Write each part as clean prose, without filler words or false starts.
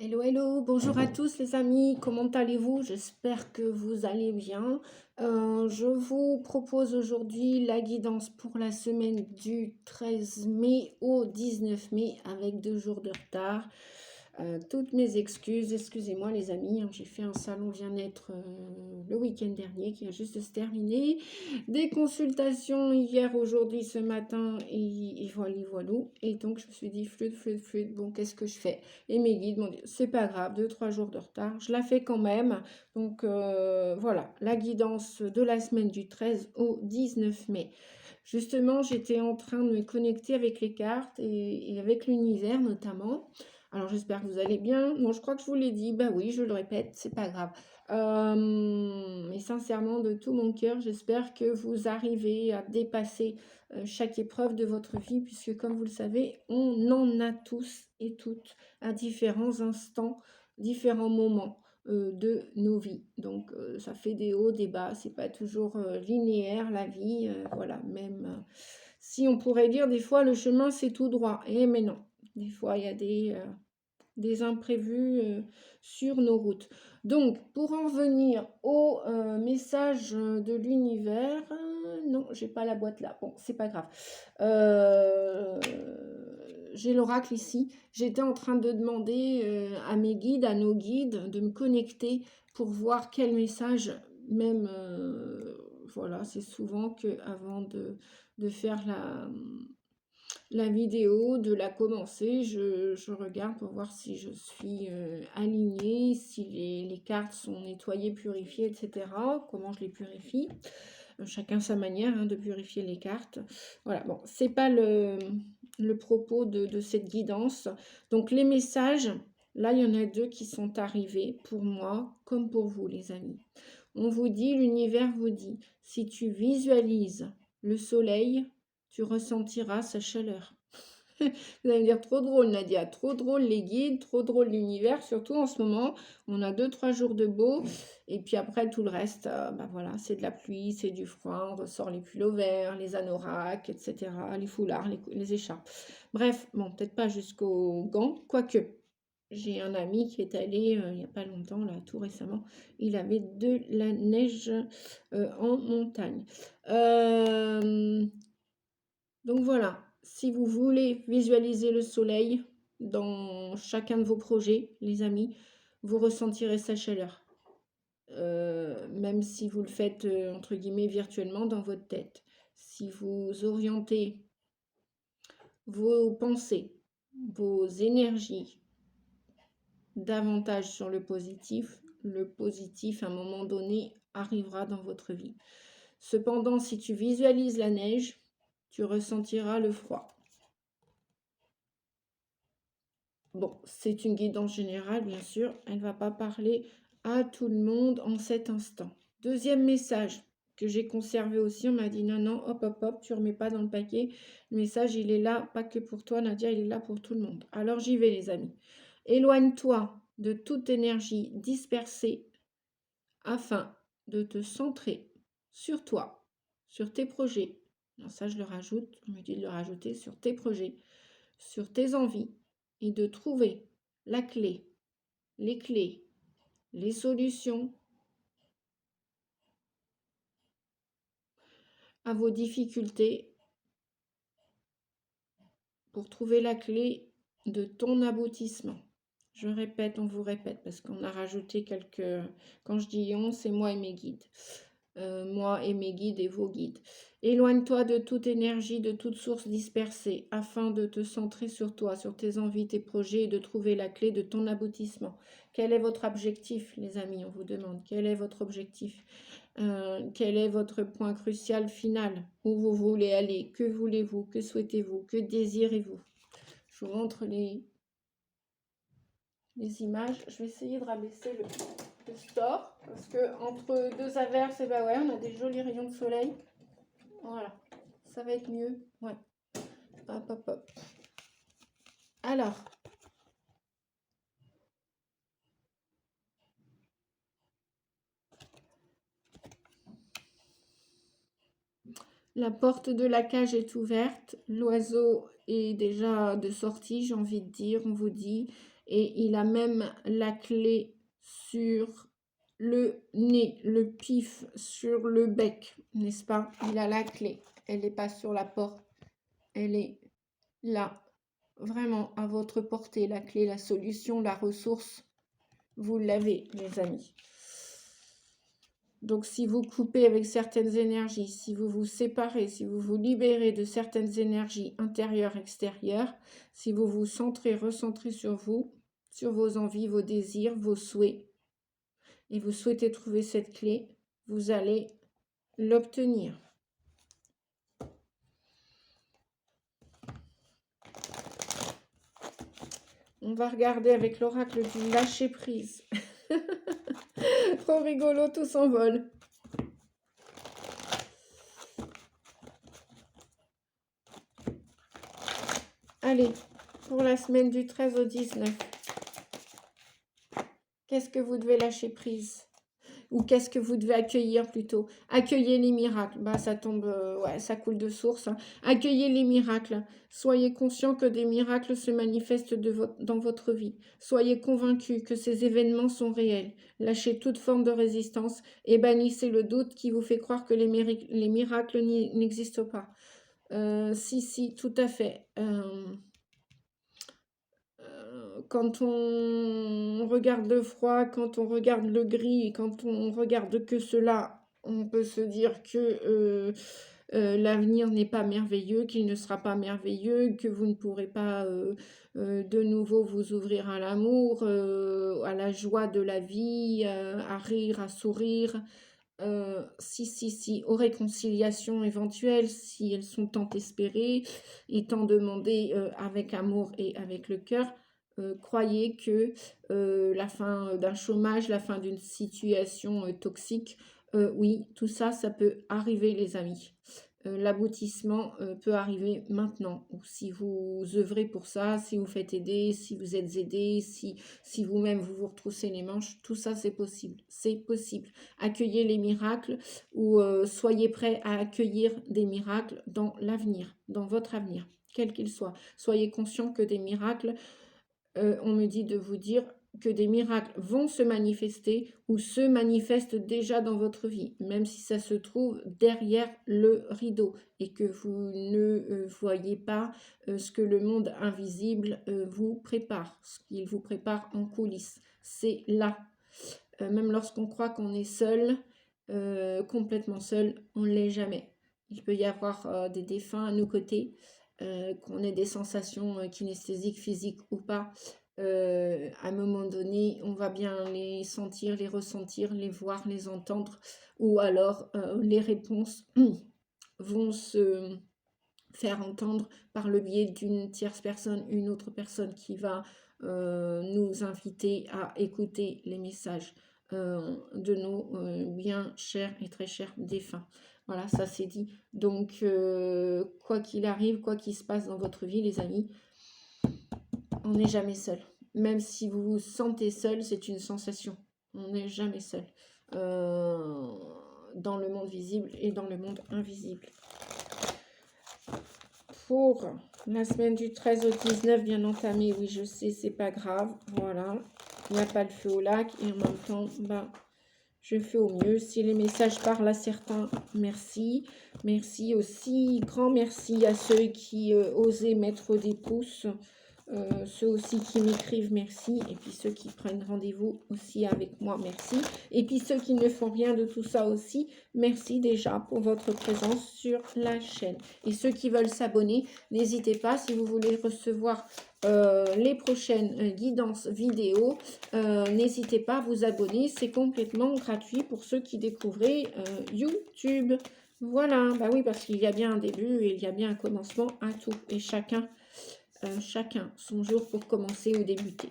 Hello, hello, bonjour à tous les amis, comment allez-vous? J'espère que vous allez bien. Je vous propose aujourd'hui la guidance pour la semaine du 13 mai au 19 mai avec 2 jours de retard. Toutes mes excuses, excusez-moi les amis, hein, j'ai fait un salon bien-être le week-end dernier qui vient juste de se terminer. Des consultations hier, aujourd'hui, ce matin et voilà, voilà. Et donc je me suis dit flûte, bon qu'est-ce que je fais? Et mes guides m'ont dit, c'est pas grave, 2-3 jours de retard, je la fais quand même. Donc voilà, la guidance de la semaine du 13 au 19 mai. Justement, j'étais en train de me connecter avec les cartes et avec l'univers notamment. Alors j'espère que vous allez bien. Non, je crois que je vous l'ai dit, bah oui, je le répète, c'est pas grave. Mais sincèrement, de tout mon cœur, j'espère que vous arrivez à dépasser chaque épreuve de votre vie, puisque comme vous le savez, on en a tous et toutes à différents instants, différents moments de nos vies. Donc ça fait des hauts, des bas, c'est pas toujours linéaire la vie, voilà, même si on pourrait dire des fois le chemin c'est tout droit, mais non, des fois il y a des imprévus sur nos routes. Donc, pour en venir au message de l'univers, non, j'ai pas la boîte là. Bon, c'est pas grave. J'ai l'oracle ici. J'étais en train de demander à mes guides, à nos guides, de me connecter pour voir quel message, même, voilà, c'est souvent que avant de faire la vidéo, de la commencer, je regarde pour voir si je suis alignée, si les cartes sont nettoyées, purifiées, etc. Comment je les purifie. Chacun sa manière hein, de purifier les cartes. Voilà, bon, c'est pas le propos de cette guidance. Donc les messages, là, il y en a 2 qui sont arrivés pour moi comme pour vous, les amis. On vous dit, l'univers vous dit, si tu visualises le soleil, tu ressentiras sa chaleur. Vous allez me dire, trop drôle Nadia, trop drôle les guides, trop drôle l'univers, surtout en ce moment, on a 2-3 jours de beau, et puis après tout le reste, bah voilà, c'est de la pluie, c'est du froid, on ressort les pulls verts, les anoraks, etc., les foulards, les écharpes. Bref, bon, peut-être pas jusqu'aux gants, quoique. J'ai un ami qui est allé il n'y a pas longtemps, là, tout récemment, il avait de la neige en montagne. Donc voilà, si vous voulez visualiser le soleil dans chacun de vos projets, les amis, vous ressentirez sa chaleur. Même si vous le faites, entre guillemets, virtuellement dans votre tête. Si vous orientez vos pensées, vos énergies davantage sur le positif, à un moment donné, arrivera dans votre vie. Cependant, si tu visualises la neige, tu ressentiras le froid. Bon, c'est une guidance générale, bien sûr. Elle ne va pas parler à tout le monde en cet instant. Deuxième message que j'ai conservé aussi, on m'a dit non, non, hop, hop, hop, tu ne remets pas dans le paquet. Le message, il est là, pas que pour toi, Nadia, il est là pour tout le monde. Alors j'y vais, les amis. Éloigne-toi de toute énergie dispersée afin de te centrer sur toi, sur tes projets. Alors ça, je le rajoute, on me dit de le rajouter sur tes projets, sur tes envies et de trouver la clé, les clés, les solutions à vos difficultés pour trouver la clé de ton aboutissement. Je répète, on vous répète, parce qu'on a rajouté quelques... Quand je dis on, c'est moi et mes guides. Moi et mes guides et vos guides. Éloigne-toi de toute énergie, de toute source dispersée, afin de te centrer sur toi, sur tes envies, tes projets et de trouver la clé de ton aboutissement. Quel est votre objectif, les amis? On vous demande. Quel est votre objectif? Quel est votre point crucial final? Où vous voulez aller? Que voulez-vous? Que souhaitez-vous? Que désirez-vous? Je vous montre les images. Je vais essayer de rabaisser le store parce que entre 2 averses, et bah ouais, on a des jolis rayons de soleil. Voilà, ça va être mieux. Ouais. Hop, hop, hop. Alors, la porte de la cage est ouverte. L'oiseau est déjà de sortie, j'ai envie de dire, on vous dit. et il a même la clé sur le nez, le pif sur le bec, n'est-ce pas? Il a la clé, elle n'est pas sur la porte, elle est là, vraiment à votre portée, la clé, la solution, la ressource, vous l'avez, les amis. Donc, si vous coupez avec certaines énergies, si vous vous séparez, si vous vous libérez de certaines énergies intérieures, extérieures, si vous vous centrez, recentrez sur vous, sur vos envies, vos désirs, vos souhaits, et vous souhaitez trouver cette clé, vous allez l'obtenir. On va regarder avec l'oracle du lâcher-prise. Trop rigolo, tout s'envole. Allez, pour la semaine du 13 au 19. Qu'est-ce que vous devez lâcher prise? Ou qu'est-ce que vous devez accueillir plutôt? Accueillez les miracles. Bah, ça tombe, ouais, ça coule de source. Hein. Accueillez les miracles. Soyez conscient que des miracles se manifestent dans votre vie. Soyez convaincus que ces événements sont réels. Lâchez toute forme de résistance et bannissez le doute qui vous fait croire que les miracles n'existent pas. Si, tout à fait. Quand on regarde le froid, quand on regarde le gris et quand on regarde que cela, on peut se dire que l'avenir n'est pas merveilleux, qu'il ne sera pas merveilleux, que vous ne pourrez pas de nouveau vous ouvrir à l'amour, à la joie de la vie, à rire, à sourire. Si, aux réconciliations éventuelles, si elles sont tant espérées et tant demandées avec amour et avec le cœur, croyez que la fin d'un chômage, la fin d'une situation toxique, oui, tout ça, ça peut arriver, les amis. L'aboutissement peut arriver maintenant. Ou si vous œuvrez pour ça, si vous faites aider, si vous êtes aidé, si vous-même vous retroussez les manches, tout ça c'est possible. C'est possible. Accueillez les miracles ou soyez prêts à accueillir des miracles dans l'avenir, dans votre avenir, quel qu'il soit. Soyez conscients que des miracles, on me dit de vous dire que des miracles vont se manifester ou se manifestent déjà dans votre vie, même si ça se trouve derrière le rideau et que vous ne voyez pas ce que le monde invisible vous prépare, ce qu'il vous prépare en coulisses. C'est là. Même lorsqu'on croit qu'on est seul, complètement seul, on ne l'est jamais. Il peut y avoir des défunts à nos côtés, qu'on ait des sensations kinesthésiques, physiques ou pas. À un moment donné, on va bien les sentir, les ressentir, les voir, les entendre, ou alors les réponses vont se faire entendre par le biais d'une tierce personne, une autre personne qui va nous inviter à écouter les messages de nos bien chers et très chers défunts. Voilà, ça c'est dit. Donc, quoi qu'il arrive, quoi qu'il se passe dans votre vie, les amis, on n'est jamais seul. Même si vous vous sentez seul, c'est une sensation. On n'est jamais seul. Dans le monde visible et dans le monde invisible. Pour la semaine du 13 au 19, bien entamée, oui, je sais, c'est pas grave. Voilà. Il n'y a pas le feu au lac. Et en même temps, bah, je fais au mieux. Si les messages parlent à certains, merci. Merci aussi, grand merci à ceux qui osaient mettre des pouces. Ceux aussi qui m'écrivent, merci. Et puis ceux qui prennent rendez-vous aussi avec moi, merci. Et puis ceux qui ne font rien de tout ça aussi, merci déjà pour votre présence sur la chaîne. Et ceux qui veulent s'abonner, n'hésitez pas si vous voulez recevoir les prochaines guidances vidéo. N'hésitez pas à vous abonner, c'est complètement gratuit pour ceux qui découvrent YouTube. Voilà, bah oui, parce qu'il y a bien un début et il y a bien un commencement à tout. Et chacun son jour pour commencer ou débuter.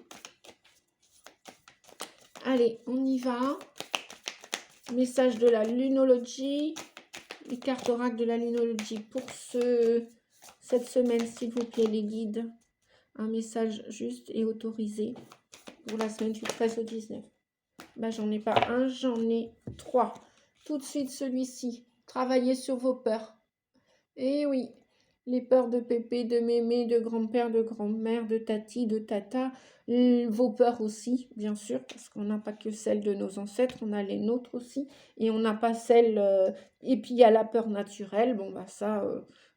Allez, on y va. Message de la lunologie. Les cartes oracles de la lunologie pour cette semaine, s'il vous plaît, les guides. Un message juste et autorisé pour la semaine du 13 au 19. Bah, j'en ai pas un, j'en ai 3. Tout de suite, celui-ci. Travaillez sur vos peurs. Et oui, Les peurs de pépé, de mémé, de grand-père, de grand-mère, de tati, de tata, vos peurs aussi, bien sûr, parce qu'on n'a pas que celles de nos ancêtres, on a les nôtres aussi, et on n'a pas celles... et puis il y a la peur naturelle, bon bah ça,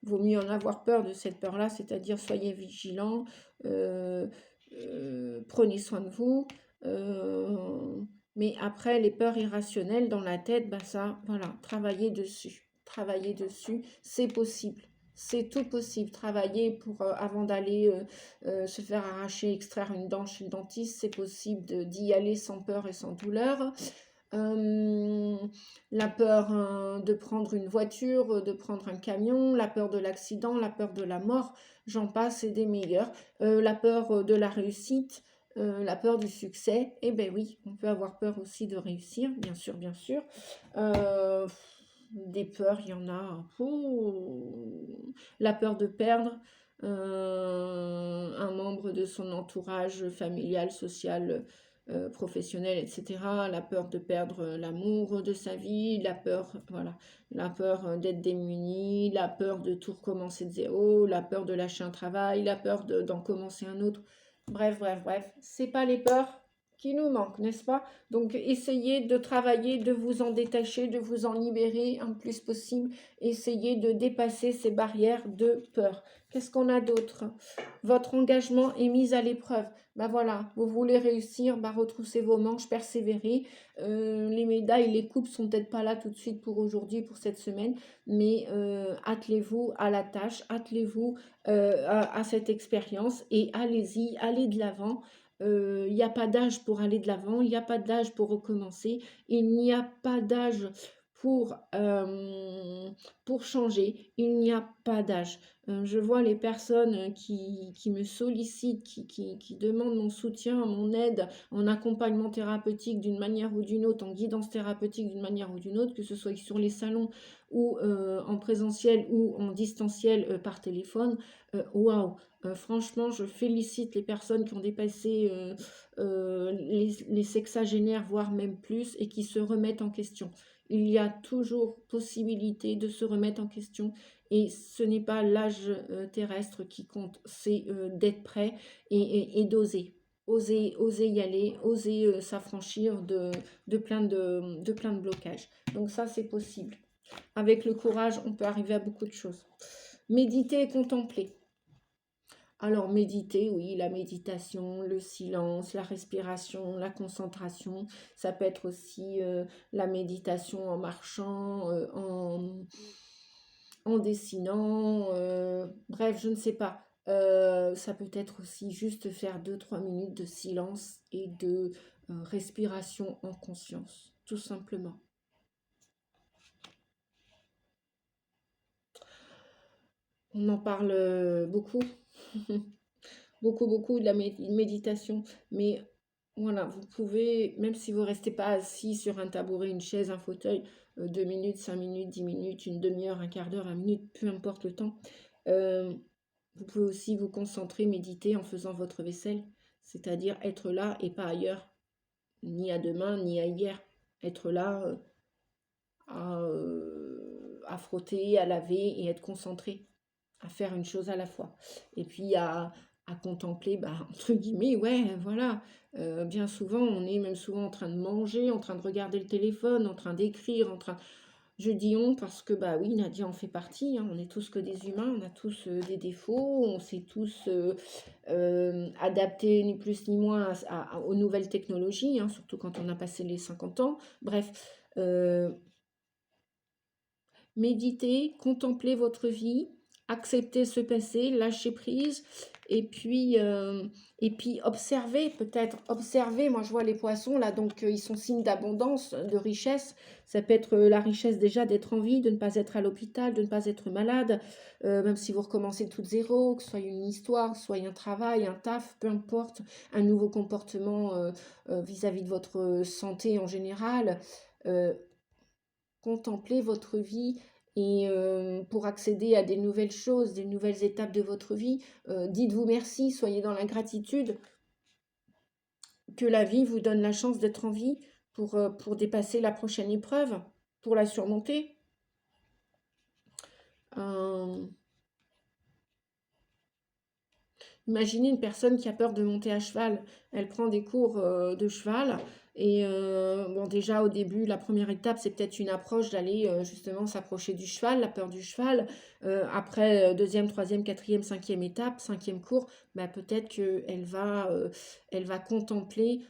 vaut mieux en avoir peur de cette peur-là, c'est-à-dire soyez vigilants, euh, prenez soin de vous, mais après les peurs irrationnelles dans la tête, bah ça, voilà, travaillez dessus, c'est possible. C'est tout possible. Travailler pour, avant d'aller se faire arracher, extraire une dent chez le dentiste, c'est possible d'y aller sans peur et sans douleur. La peur de prendre une voiture, de prendre un camion, la peur de l'accident, la peur de la mort, j'en passe et des meilleurs. La peur de la réussite, la peur du succès, eh ben oui, on peut avoir peur aussi de réussir, bien sûr, bien sûr. Euh, des peurs, il y en a. Oh, la peur de perdre un membre de son entourage familial, social, professionnel, etc. La peur de perdre l'amour de sa vie, la peur, voilà, la peur d'être démuni, la peur de tout recommencer de zéro, la peur de lâcher un travail, la peur d'en commencer un autre. Bref, bref, bref. C'est pas les peurs qui nous manquent, n'est-ce pas? Donc, essayez de travailler, de vous en détacher, de vous en libérer un plus possible. Essayez de dépasser ces barrières de peur. Qu'est-ce qu'on a d'autre? Votre engagement est mis à l'épreuve. Ben voilà, vous voulez réussir, ben retroussez vos manches, persévérez. Les médailles, les coupes sont peut-être pas là tout de suite pour aujourd'hui, pour cette semaine, mais attelez-vous à la tâche, attelez-vous à cette expérience et allez-y, allez de l'avant. Il n'y a pas d'âge pour aller de l'avant, il n'y a pas d'âge pour recommencer, il n'y a pas d'âge pour changer, il n'y a pas d'âge. Je vois les personnes qui me sollicitent, qui demandent mon soutien, mon aide en accompagnement thérapeutique d'une manière ou d'une autre, en guidance thérapeutique d'une manière ou d'une autre, que ce soit sur les salons ou en présentiel ou en distanciel par téléphone. Waouh! Franchement, je félicite les personnes qui ont dépassé les sexagénaires, voire même plus, et qui se remettent en question. Il y a toujours possibilité de se remettre en question et ce n'est pas l'âge terrestre qui compte, c'est d'être prêt et d'oser. Oser y aller, oser s'affranchir de plein de blocages. Donc ça, c'est possible. Avec le courage, on peut arriver à beaucoup de choses. Méditer et contempler. Alors, méditer, oui, la méditation, le silence, la respiration, la concentration. Ça peut être aussi la méditation en marchant, en dessinant, bref, je ne sais pas. Ça peut être aussi juste faire 2-3 minutes de silence et de respiration en conscience, tout simplement. On en parle beaucoup. Beaucoup de la méditation. Mais voilà, vous pouvez, même si vous ne restez pas assis sur un tabouret, une chaise, un fauteuil, 2 minutes, 5 minutes, 10 minutes, une demi-heure, un quart d'heure, 1 minute, peu importe le temps, vous pouvez aussi vous concentrer, méditer en faisant votre vaisselle, c'est-à-dire être là et pas ailleurs, ni à demain, ni à hier. Être là à frotter, à laver et être concentré, à faire une chose à la fois. Et puis à contempler, bah, entre guillemets, ouais, voilà. Bien souvent, on est même souvent en train de manger, en train de regarder le téléphone, en train d'écrire, en train... Je dis on parce que, bah oui, Nadia en fait partie, hein, on est tous que des humains, on a tous des défauts, on s'est tous adaptés ni plus ni moins aux nouvelles technologies, hein, surtout quand on a passé les 50 ans. Bref, méditez, contemplez votre vie, acceptez ce passé, lâchez prise, et puis observez peut-être, observez, moi je vois les poissons là, donc ils sont signes d'abondance, de richesse, ça peut être la richesse déjà d'être en vie, de ne pas être à l'hôpital, de ne pas être malade, même si vous recommencez tout de zéro, que ce soit une histoire, soit un travail, un taf, peu importe, un nouveau comportement vis-à-vis de votre santé en général, contemplez votre vie et pour accéder à des nouvelles choses, des nouvelles étapes de votre vie, dites-vous merci, soyez dans la gratitude que la vie vous donne la chance d'être en vie pour dépasser la prochaine épreuve, pour la surmonter. Euh, Imaginez une personne qui a peur de monter à cheval. Elle prend des cours de cheval. Et bon, déjà au début, la première étape, c'est peut-être une approche d'aller justement s'approcher du cheval, la peur du cheval. Après, deuxième, troisième, quatrième, cinquième étape, cinquième cours, bah, peut-être elle va contempler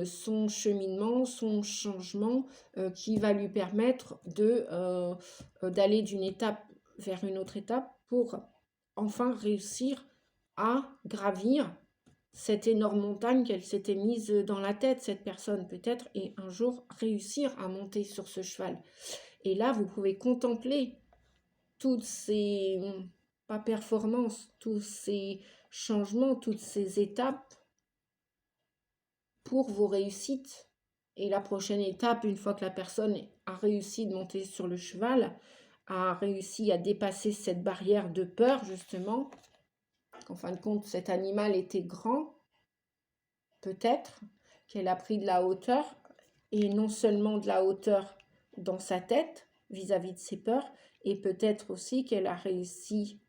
son cheminement, son changement qui va lui permettre d'aller d'une étape vers une autre étape pour enfin réussir à gravir cette énorme montagne qu'elle s'était mise dans la tête, cette personne peut-être, et un jour réussir à monter sur ce cheval. Et là, vous pouvez contempler toutes ces, pas performances, tous ces changements, toutes ces étapes pour vos réussites. Et la prochaine étape, une fois que la personne a réussi de monter sur le cheval, a réussi à dépasser cette barrière de peur, justement, qu'en fin de compte, cet animal était grand, peut-être qu'elle a pris de la hauteur, et non seulement de la hauteur dans sa tête vis-à-vis de ses peurs, et peut-être aussi qu'elle a réussi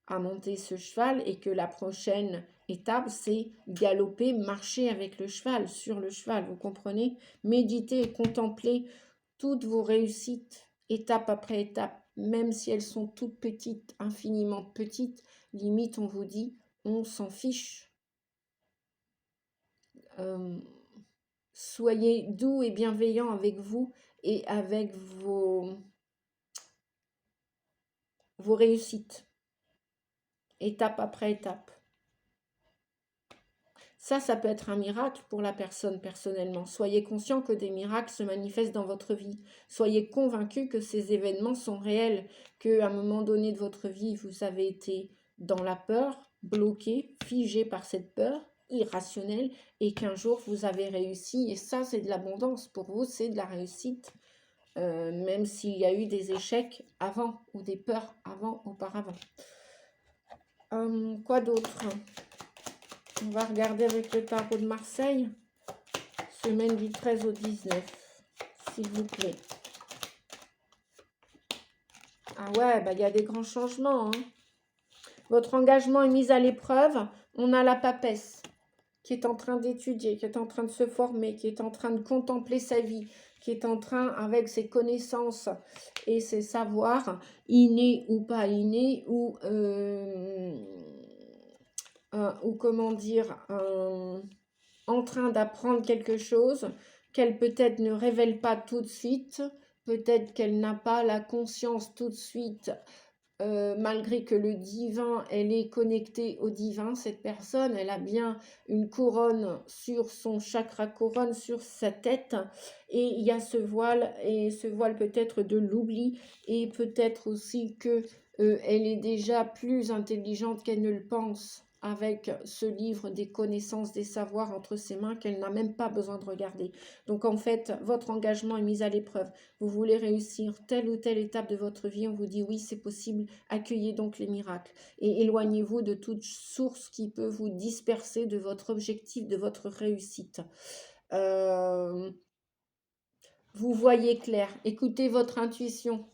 à monter ce cheval et que la prochaine étape, c'est galoper, marcher avec le cheval, sur le cheval, vous comprenez? Méditer et contempler toutes vos réussites, étape après étape, même si elles sont toutes petites, infiniment petites, limite on vous dit, on s'en fiche. Soyez doux et bienveillant avec vous et avec vos réussites, étape après étape. Ça peut être un miracle pour la personne personnellement. Soyez conscient que des miracles se manifestent dans votre vie. Soyez convaincu que ces événements sont réels, qu'à un moment donné de votre vie, vous avez été dans la peur, bloqué, figé par cette peur irrationnelle, et qu'un jour vous avez réussi. Et ça, c'est de l'abondance. Pour vous, c'est de la réussite. Même s'il y a eu des échecs avant ou des peurs auparavant. Quoi d'autre? On va regarder avec le tarot de Marseille, semaine du 13 au 19, s'il vous plaît. Ah ouais, bah, y a des grands changements. Hein. Votre engagement est mis à l'épreuve. On a la papesse qui est en train d'étudier, qui est en train de se former, qui est en train de contempler sa vie, qui est en train, avec ses connaissances et ses savoirs, innés ou pas innés, ou comment dire, en train d'apprendre quelque chose qu'elle peut-être ne révèle pas tout de suite, peut-être qu'elle n'a pas la conscience tout de suite, malgré que le divin, elle est connectée au divin, cette personne, elle a bien une couronne sur son chakra couronne, sur sa tête, et il y a ce voile, et ce voile peut-être de l'oubli, et peut-être aussi que elle est déjà plus intelligente qu'elle ne le pense, avec ce livre des connaissances, des savoirs entre ses mains qu'elle n'a même pas besoin de regarder. Donc en fait, votre engagement est mis à l'épreuve. Vous voulez réussir telle ou telle étape de votre vie, on vous dit oui, c'est possible, accueillez donc les miracles. Et éloignez-vous de toute source qui peut vous disperser de votre objectif, de votre réussite. Vous voyez clair, écoutez votre intuition.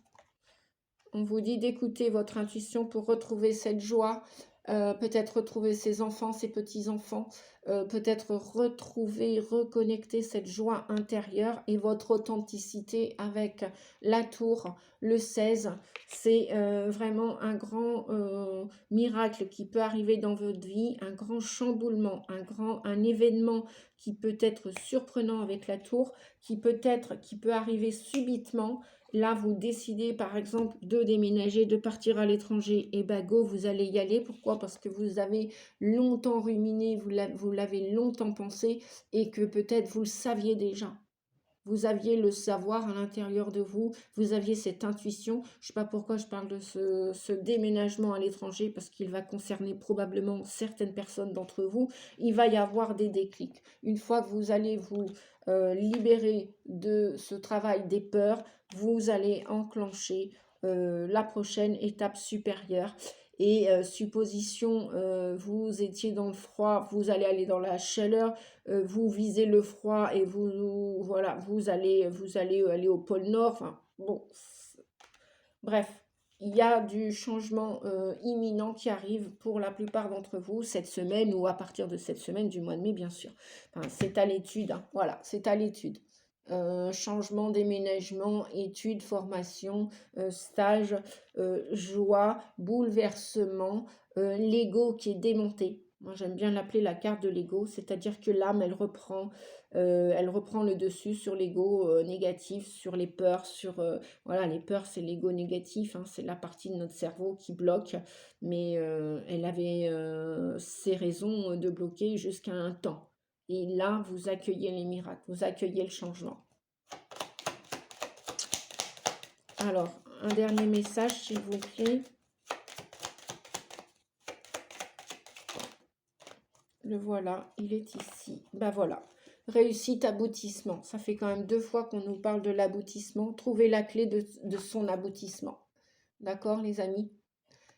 On vous dit d'écouter votre intuition pour retrouver cette joie, peut-être retrouver ses enfants, ses petits-enfants, peut-être retrouver, reconnecter cette joie intérieure et votre authenticité avec la tour, le 16. C'est vraiment un grand miracle qui peut arriver dans votre vie, un grand chamboulement, un événement qui peut être surprenant avec la tour, qui peut arriver subitement. Là, vous décidez, par exemple, de déménager, de partir à l'étranger. Et ben go, vous allez y aller. Pourquoi? Parce que vous avez longtemps ruminé, vous l'avez longtemps pensé et que peut-être vous le saviez déjà. Vous aviez le savoir à l'intérieur de vous, vous aviez cette intuition. Je ne sais pas pourquoi je parle de ce déménagement à l'étranger, parce qu'il va concerner probablement certaines personnes d'entre vous. Il va y avoir des déclics. Une fois que vous allez vous libérer de ce travail des peurs, vous allez enclencher la prochaine étape supérieure. Et supposition, vous étiez dans le froid, vous allez aller dans la chaleur, vous visez le froid et voilà, vous allez aller au pôle Nord. Enfin, bon, bref, il y a du changement imminent qui arrive pour la plupart d'entre vous cette semaine ou à partir de cette semaine du mois de mai, bien sûr. Enfin, c'est à l'étude, hein. Voilà, c'est à l'étude. Changement, déménagement, études, formation, stage, joie, bouleversement, l'ego qui est démonté. Moi, j'aime bien l'appeler la carte de l'ego, c'est-à-dire que l'âme, elle reprend le dessus sur l'ego négatif, sur les peurs, sur voilà, les peurs, c'est l'ego négatif, hein, c'est la partie de notre cerveau qui bloque, mais elle avait ses raisons de bloquer jusqu'à un temps. Et là, vous accueillez les miracles, vous accueillez le changement. Alors, un dernier message, s'il vous plaît. Le voilà, il est ici. Ben voilà, réussite, aboutissement. Ça fait quand même 2 fois qu'on nous parle de l'aboutissement. Trouvez la clé de son aboutissement. D'accord, les amis?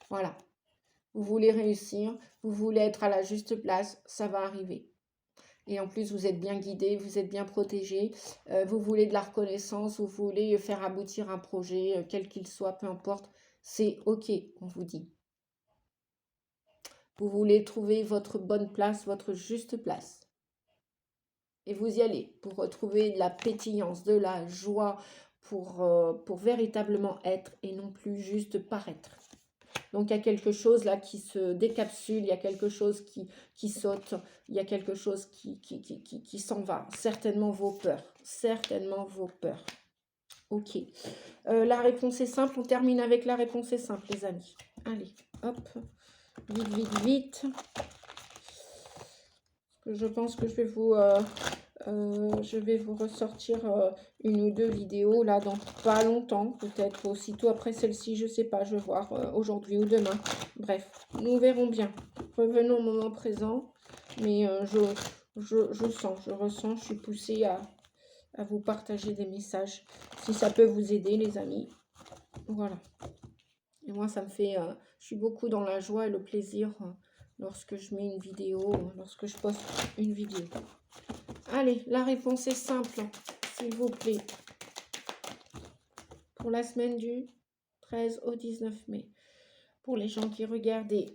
Voilà. Vous voulez réussir, vous voulez être à la juste place, ça va arriver. Et en plus, vous êtes bien guidé, vous êtes bien protégé, vous voulez de la reconnaissance, vous voulez faire aboutir un projet, quel qu'il soit, peu importe, c'est OK, on vous dit. Vous voulez trouver votre bonne place, votre juste place. Et vous y allez pour retrouver de la pétillance, de la joie, pour véritablement être et non plus juste paraître. Donc, il y a quelque chose là qui se décapsule, il y a quelque chose qui saute, il y a quelque chose qui s'en va. Certainement vos peurs. Certainement vos peurs. Ok. La réponse est simple. On termine avec la réponse est simple, les amis. Allez, hop. Vite, vite, vite. Je pense que je vais vous ressortir une ou deux vidéos là dans pas longtemps, peut-être aussitôt après celle-ci, je sais pas, je vais voir aujourd'hui ou demain. Bref, nous verrons bien. Revenons au moment présent, mais je sens, je ressens, je suis poussée à vous partager des messages. Si ça peut vous aider, les amis. Voilà. Et moi, ça me fait, je suis beaucoup dans la joie et le plaisir lorsque je mets une vidéo, lorsque je poste une vidéo. Allez, la réponse est simple, s'il vous plaît. Pour la semaine du 13 au 19 mai. Pour les gens qui regardaient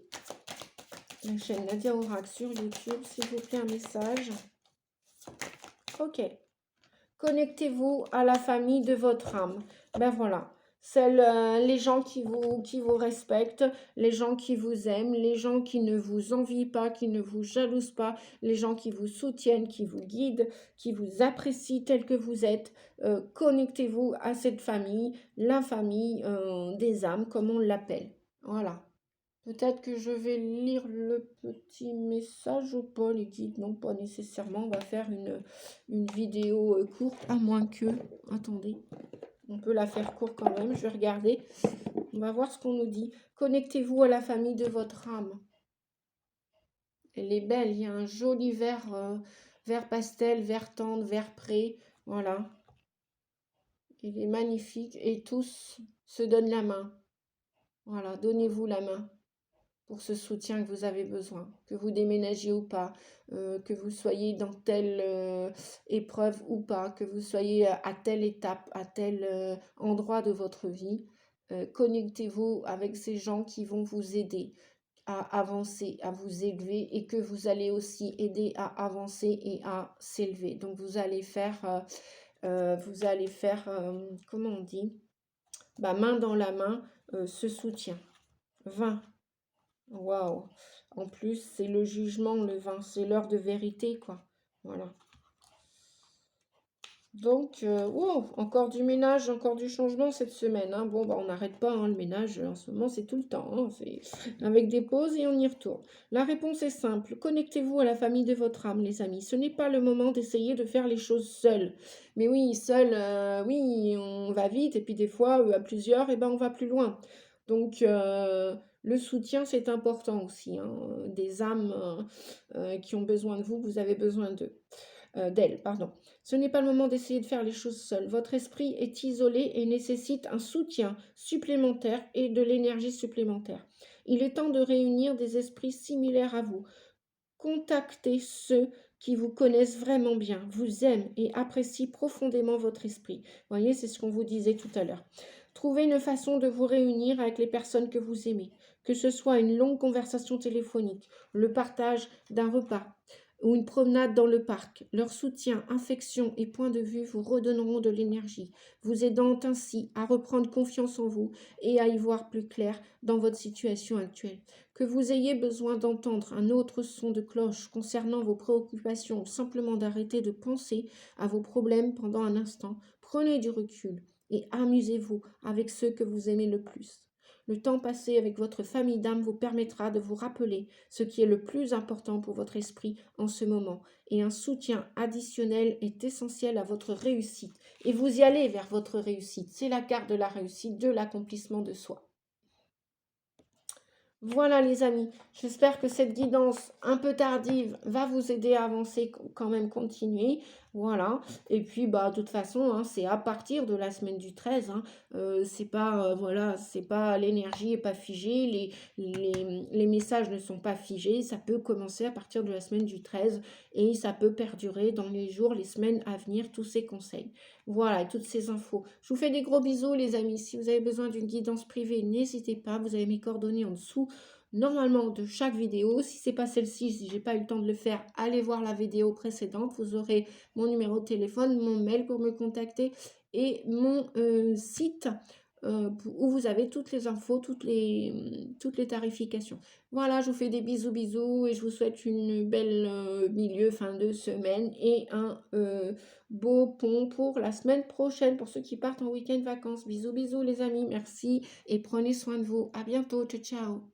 la chaîne Nadia Oracle sur YouTube, s'il vous plaît, un message. Ok. Connectez-vous à la famille de votre âme. Ben voilà. Les gens qui vous respectent, les gens qui vous aiment, les gens qui ne vous envient pas, qui ne vous jalousent pas, les gens qui vous soutiennent, qui vous guident, qui vous apprécient tel que vous êtes. Connectez-vous à cette famille, la famille des âmes, comme on l'appelle. Voilà. Peut-être que je vais lire le petit message ou pas, les guides. Non, pas nécessairement. On va faire une vidéo courte, à moins que... Attendez, on peut la faire courte quand même. Je vais regarder. On va voir ce qu'on nous dit. Connectez-vous à la famille de votre âme. Elle est belle. Il y a un joli vert pastel, vert tendre, vert pré. Voilà. Il est magnifique. Et tous se donnent la main. Voilà, donnez-vous la main pour ce soutien que vous avez besoin, que vous déménagiez ou pas, que vous soyez dans telle épreuve ou pas, que vous soyez à telle étape, à tel endroit de votre vie. Connectez-vous avec ces gens qui vont vous aider à avancer, à vous élever et que vous allez aussi aider à avancer et à s'élever. Donc vous allez faire, comment on dit, main dans la main, ce soutien. 20. Waouh! En plus, c'est le jugement, le vin, c'est l'heure de vérité, quoi. Voilà. Donc, wow, encore du ménage, encore du changement cette semaine. Hein. Bon, bah, on n'arrête pas, hein, le ménage, en ce moment, c'est tout le temps. Hein. C'est avec des pauses et on y retourne. La réponse est simple. Connectez-vous à la famille de votre âme, les amis. Ce n'est pas le moment d'essayer de faire les choses seuls. Mais oui, seul, oui, on va vite. Et puis des fois, à plusieurs, et ben, on va plus loin. Donc, le soutien, c'est important aussi. Hein. Des âmes qui ont besoin de vous, vous avez besoin d'elles, pardon. Ce n'est pas le moment d'essayer de faire les choses seul. Votre esprit est isolé et nécessite un soutien supplémentaire et de l'énergie supplémentaire. Il est temps de réunir des esprits similaires à vous. Contactez ceux qui vous connaissent vraiment bien, vous aiment et apprécient profondément votre esprit. Vous voyez, c'est ce qu'on vous disait tout à l'heure. Trouvez une façon de vous réunir avec les personnes que vous aimez, que ce soit une longue conversation téléphonique, le partage d'un repas ou une promenade dans le parc. Leur soutien, affection et point de vue vous redonneront de l'énergie, vous aidant ainsi à reprendre confiance en vous et à y voir plus clair dans votre situation actuelle. Que vous ayez besoin d'entendre un autre son de cloche concernant vos préoccupations ou simplement d'arrêter de penser à vos problèmes pendant un instant, prenez du recul et amusez-vous avec ceux que vous aimez le plus. Le temps passé avec votre famille d'âme vous permettra de vous rappeler ce qui est le plus important pour votre esprit en ce moment. Et un soutien additionnel est essentiel à votre réussite. Et vous y allez vers votre réussite. C'est la carte de la réussite, de l'accomplissement de soi. Voilà les amis, j'espère que cette guidance un peu tardive va vous aider à avancer, quand même continuer. Voilà, et puis bah de toute façon, hein, c'est à partir de la semaine du 13, hein, c'est pas, voilà, c'est pas, l'énergie est pas figée, les messages ne sont pas figés, ça peut commencer à partir de la semaine du 13 et ça peut perdurer dans les jours, les semaines à venir, tous ces conseils. Voilà, et toutes ces infos. Je vous fais des gros bisous les amis, si vous avez besoin d'une guidance privée, n'hésitez pas, vous avez mes coordonnées en dessous normalement de chaque vidéo. Si c'est pas celle-ci, si j'ai pas eu le temps de le faire, allez voir la vidéo précédente. Vous aurez mon numéro de téléphone, mon mail pour me contacter et mon site où vous avez toutes les infos, toutes les tarifications. Voilà, je vous fais des bisous bisous et je vous souhaite une belle fin de semaine et un beau pont pour la semaine prochaine pour ceux qui partent en week-end vacances. Bisous bisous les amis, merci et prenez soin de vous. À bientôt, ciao ciao.